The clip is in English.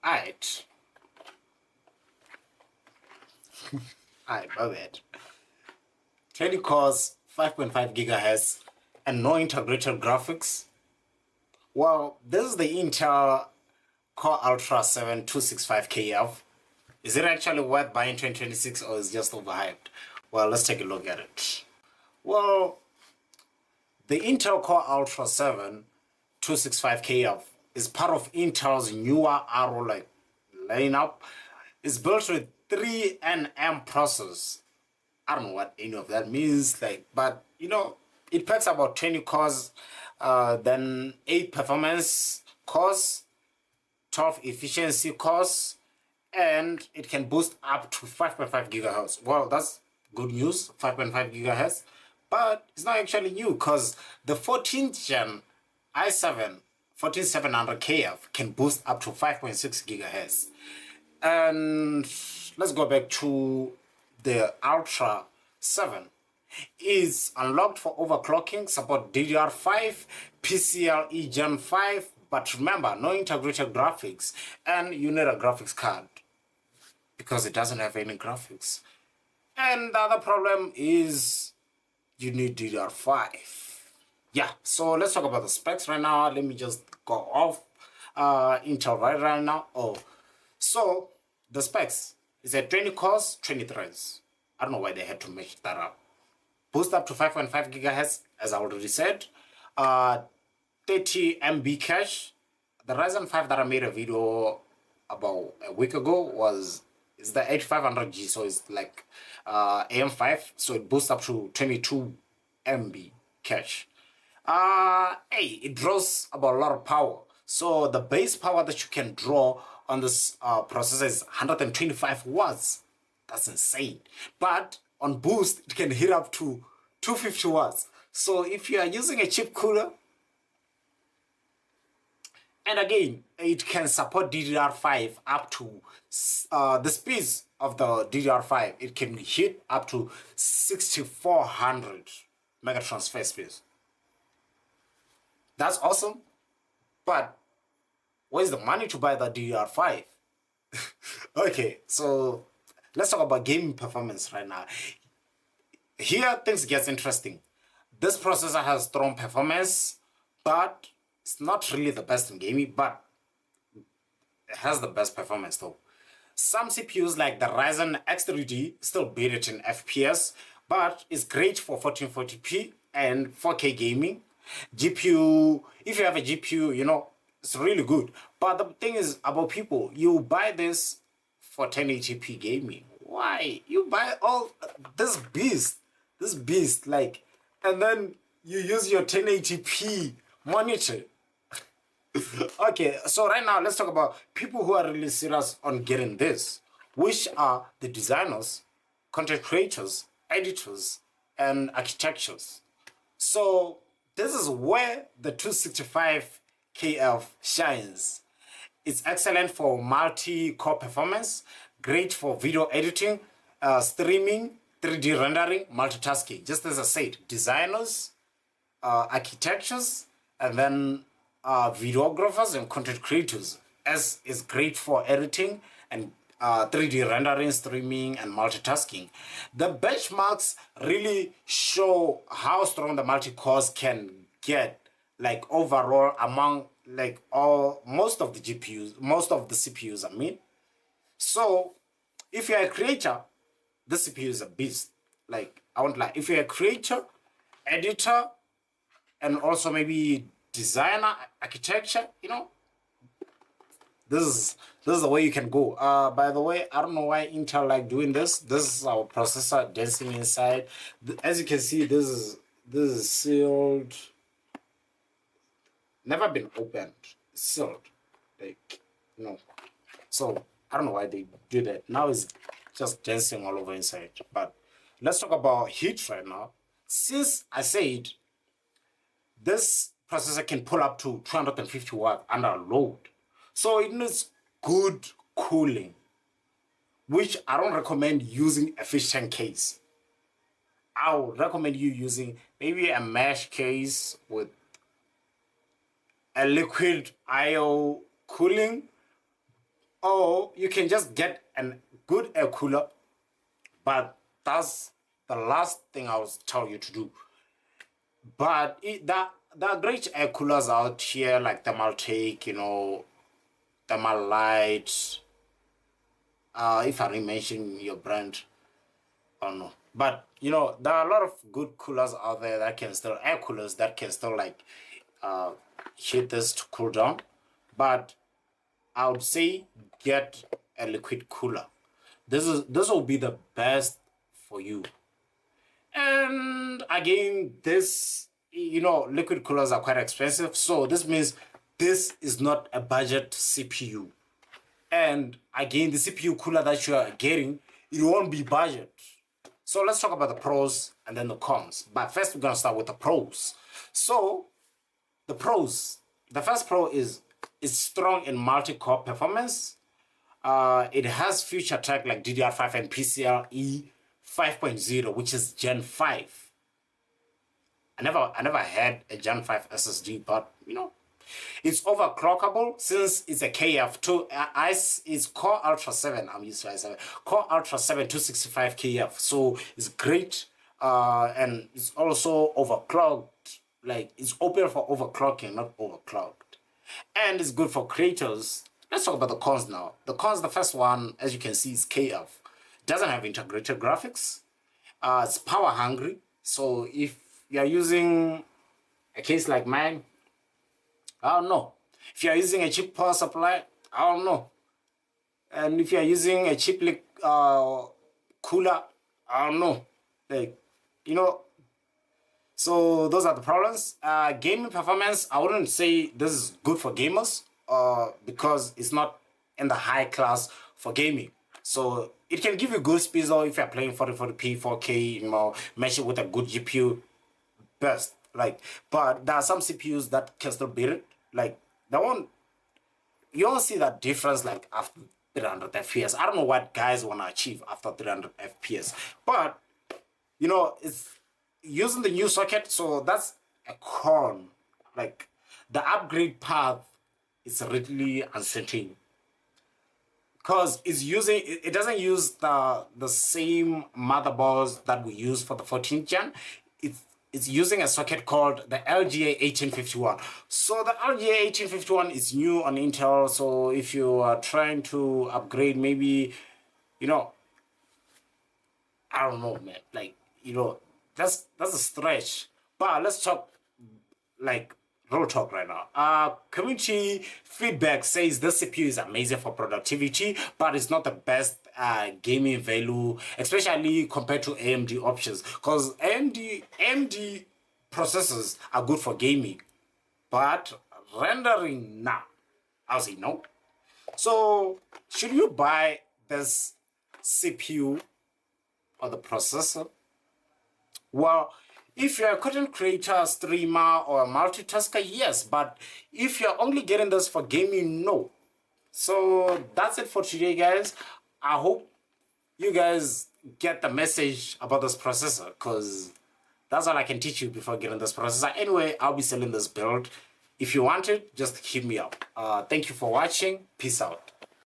Alright. Alright, my bad. 20 cores, 5.5 gigahertz, and no integrated graphics. Well, this is the Intel Core Ultra 7 265KF. Is it actually worth buying 2026 or is it just overhyped? Well, let's take a look at it. Well, the Intel Core Ultra 7 265KF is part of Intel's newer Arrow lineup. It's built with 3nm processors. I don't know what any of that means, but it packs about 20 cores, then 8 performance cores, 12 efficiency cores, and it can boost up to 5.5 gigahertz. Well, that's good news, 5.5 gigahertz, but it's not actually new because the 14th gen i7 14700KF can boost up to 5.6 gigahertz. And let's go back to the Ultra 7. Is unlocked for overclocking, support DDR5, PCIe Gen 5, but remember, no integrated graphics, and you need a graphics card because it doesn't have any graphics. And the other problem is you need DDR5. Yeah, so let's talk about the specs right now. Let me just go off Intel right now. So the specs is at 20 cores, 20 threads. I don't know why they had to make that up. Boost up to 5.5 gigahertz, as I already said. 30 MB cache. The Ryzen 5 that I made a video about a week ago is the 8500G, so it's like AM5, so it boosts up to 22 MB cache. It draws about a lot of power. So the base power that you can draw on this processor is 125 watts. That's insane. But on boost, it can hit up to 250 watts. So if you are using a chip cooler, and again, it can support DDR5 up to the speeds of the DDR5. It can hit up to 6400 megatransfer speeds. That's awesome, but where's the money to buy the DDR5? Okay, so let's talk about gaming performance right now. Here, things get interesting. This processor has strong performance, but it's not really the best in gaming, but it has the best performance though. Some CPUs like the Ryzen X3D still beat it in FPS, but it's great for 1440p and 4K gaming. GPU, if you have a GPU, it's really good. But the thing is about people, you buy this for 1080p gaming. Why? You buy all this beast, and then you use your 1080p monitor. Okay, so right now let's talk about people who are really serious on getting this, which are the designers, content creators, editors, and architectures. So this is where the 265KF shines. It's excellent for multi-core performance, great for video editing, streaming, 3D rendering, multitasking. Just as I said, designers, architectures, and then videographers and content creators, as is great for editing and 3D rendering, streaming, and multitasking. The benchmarks really show how strong the multi-cores can get, overall among most of the GPUs, most of the CPUs, I mean. So if you're a creator, the CPU is a beast. I won't lie. If you're a creator, editor, and also maybe designer, architecture, this is the way you can go. By the way, I don't know why Intel like doing this. This is our processor dancing inside. As you can see, this is sealed. Never been opened. It's sealed. So I don't know why they do that. Now it's just dancing all over inside. But let's talk about heat right now. Since I said this processor can pull up to 250 watts under load, so it needs good cooling, which I don't recommend using a fish tank case. I would recommend you using maybe a mesh case with a liquid IO cooling, or you can just get a good air cooler, but that's the last thing I was tell you to do. But there are great air coolers out here like Thermaltake, Thermalite. If I didn't mention your brand, I don't know. But there are a lot of good coolers out there that can still air coolers that can still like heat this to cool down. But I would say get a liquid cooler. This will be the best for you. And again, this liquid coolers are quite expensive, so this means this is not a budget CPU. And again, the CPU cooler that you are getting, it won't be budget. So let's talk about the pros and then the cons. But first, we're gonna start with the pros. So the pros, the first pro is it's strong in multi-core performance. It has future tech like DDR5 and PCIe 5.0, which is Gen 5. I never had a Gen 5 SSD, but it's overclockable since it's a KF2. It's Core Ultra 7. I'm used to i7. Core Ultra 7 265 KF. So it's great. And it's also overclocked. Like it's open for overclocking, not overclocked. And it's good for creators. Let's talk about the cons now. The cons, the first one, as you can see, is KF. It doesn't have integrated graphics. It's power hungry. So if you're using a case like mine, I don't know. If you're using a cheap power supply, I don't know. And if you're using a cheap cooler, I don't know. Like, so those are the problems. Gaming performance, I wouldn't say this is good for gamers because it's not in the high class for gaming. So it can give you good speeds though if you're playing 4040p, 4K, match it with a good GPU best. But there are some CPUs that can still beat it. You don't see that difference like after 300 FPS. I don't know what guys want to achieve after 300 FPS. But, it's using the new socket, so that's a con. Like, the upgrade path is really uncertain. Because it doesn't use the same motherboards that we use for the 14th gen. It's using a socket called the LGA 1851. So the LGA 1851 is new on Intel. So if you are trying to upgrade, maybe, I don't know, man. That's a stretch. But let's talk real talk right now. Community feedback says this CPU is amazing for productivity, but it's not the best gaming value, especially compared to AMD options. Because AMD processors are good for gaming, but rendering, nah. I'll say no. So should you buy this CPU or the processor? Well, if you're a content creator, streamer, or a multitasker, yes. But if you're only getting this for gaming, no. So that's it for today, guys. I hope you guys get the message about this processor, because that's all I can teach you before getting this processor. Anyway, I'll be selling this build. If you want it, just hit me up. Thank you for watching. Peace out.